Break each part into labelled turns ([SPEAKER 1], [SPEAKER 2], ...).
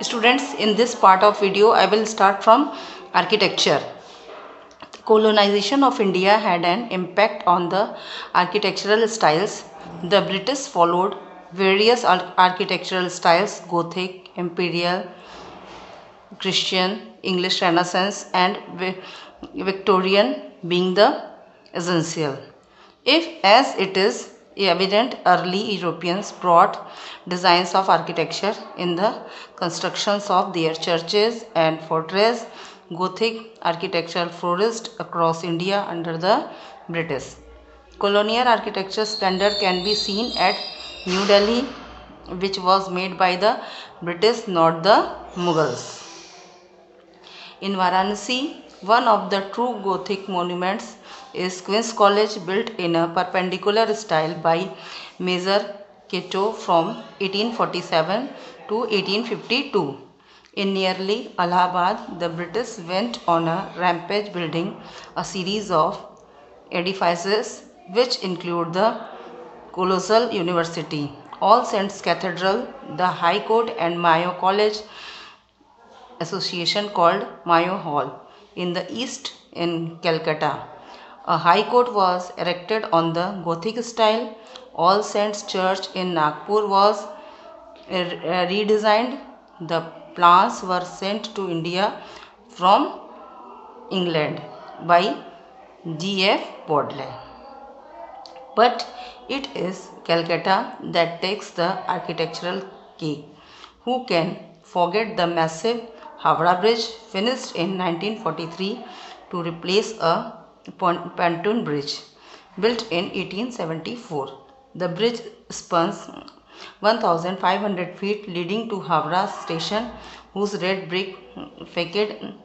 [SPEAKER 1] Students, in this part of video, I will start from architecture. Colonization of India had an impact on the architectural styles. The British followed various architectural styles: Gothic, Imperial, Christian, English Renaissance, and Victorian being the essential. If, as it is evident, early Europeans brought designs of architecture in the constructions of their churches and fortresses, Gothic architecture flourished across India under the British. Colonial architecture splendor can be seen at New Delhi, which was made by the British, not the Mughals. In Varanasi, one of the true Gothic monuments is Queen's College, built in a perpendicular style by Major Cato from 1847 to 1852. In nearly Allahabad, the British went on a rampage, building a series of edifices which include the Colossal University, All Saints Cathedral, the High Court, and Mayo College association called Mayo Hall in the east in Calcutta. A high court was erected on the Gothic style. All Saints Church in Nagpur was redesigned. The plans were sent to India from England by G.F. Bodley. But it is Calcutta that takes the architectural cake. Who can forget the massive Howrah Bridge, finished in 1943 to replace a pontoon bridge built in 1874. The bridge spans 1,500 feet, leading to Howrah station, whose red brick facade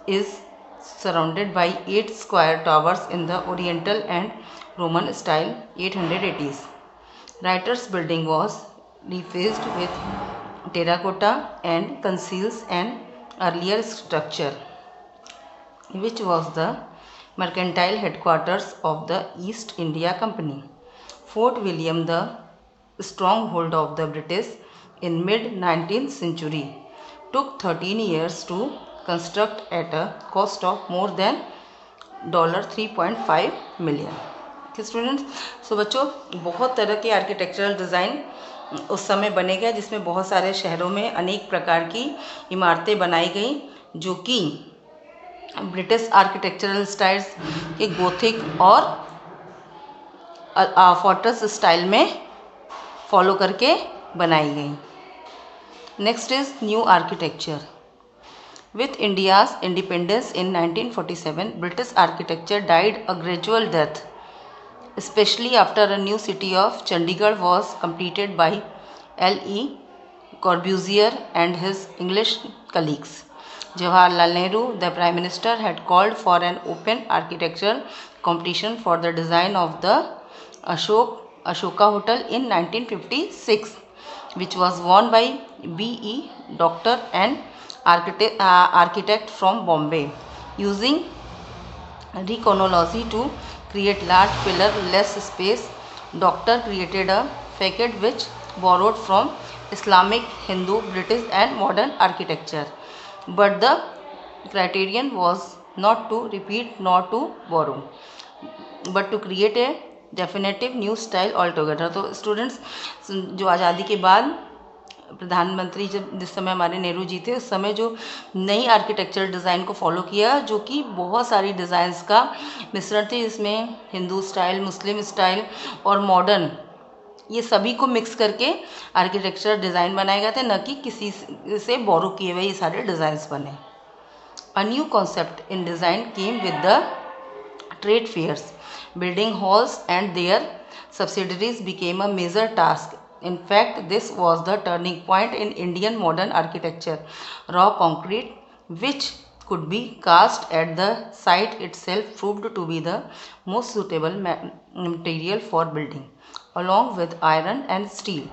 [SPEAKER 1] is surrounded by 8 square towers in the Oriental and Roman style 880s. Writers' Building was defaced with terracotta and conceals an earlier structure, which was the mercantile headquarters of the East India Company. Fort William, the stronghold of the British in mid-19th century, took 13 years to construct at a cost of more than $3.5 million. Students, सो बच्चों, बहुत तरह के architectural design उस समय बने गए, जिसमें बहुत सारे शहरों में अनेक प्रकार की इमारतें बनाई गई, जो कि ब्रिटिश आर्किटेक्चरल स्टाइल्स के गोथिक और फोर्ट्रेस स्टाइल में फॉलो करके बनाई गई. Next is new architecture. With India's independence in 1947, British architecture died a gradual death, especially after a new city of Chandigarh was completed by L.E. Corbusier and his English colleagues. Jawaharlal Nehru, the Prime Minister, had called for an open architectural competition for the design of the Ashoka Hotel in 1956, which was won by B.E. Doctor and architect from Bombay. Using Reconology to create large pillar, less space, Doctor created a facade which borrowed from Islamic, Hindu, British and modern architecture. But the criterion was not to repeat nor to borrow, but to create a definitive new style altogether. तो students, जो आज़ादी के बाद प्रधानमंत्री जिस समय हमारे नेहरू जी थे, उस समय जो नई आर्किटेक्चरल डिज़ाइन को फॉलो किया, जो कि बहुत सारी डिज़ाइंस का मिश्रण थी, जिसमें हिंदू स्टाइल, मुस्लिम स्टाइल और मॉडर्न, ये सभी को मिक्स करके आर्किटेक्चरल डिज़ाइन बनाए गए थे, न कि किसी से बोरो किए हुए ये सारे डिज़ाइंस बने. A new concept in design came with the trade fairs. Building halls and their subsidiaries became a major task. In fact, this was the turning point in Indian modern architecture. Raw concrete, which could be cast at the site itself, proved to be the most suitable material for building, along with iron and steel.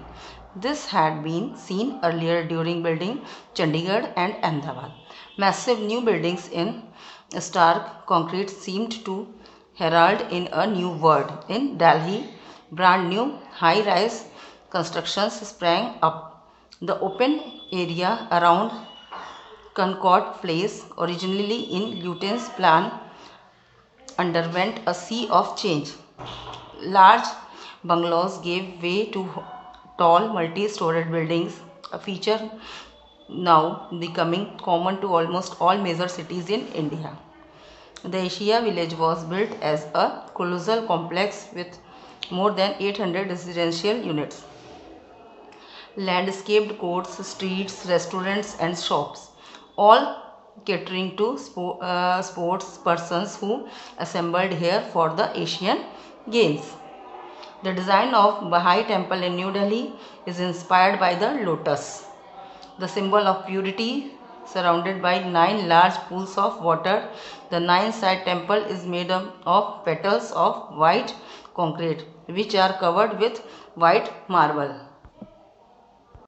[SPEAKER 1] This had been seen earlier during building Chandigarh and Ahmedabad. Massive new buildings in stark concrete seemed to herald in a new world. In Delhi, brand new high-rise constructions sprang up. The open area around Concord Place, originally in Luton's plan, underwent a sea of change. Large bungalows gave way to tall multi-storied buildings, a feature now becoming common to almost all major cities in India. The Asia Village was built as a colossal complex with more than 800 residential units, landscaped courts, streets, restaurants, and shops, all catering to sports persons who assembled here for the Asian Games. The design of Baha'i Temple in New Delhi is inspired by the lotus, the symbol of purity, surrounded by 9 large pools of water. The nine-side temple is made up of petals of white concrete, which are covered with white marble.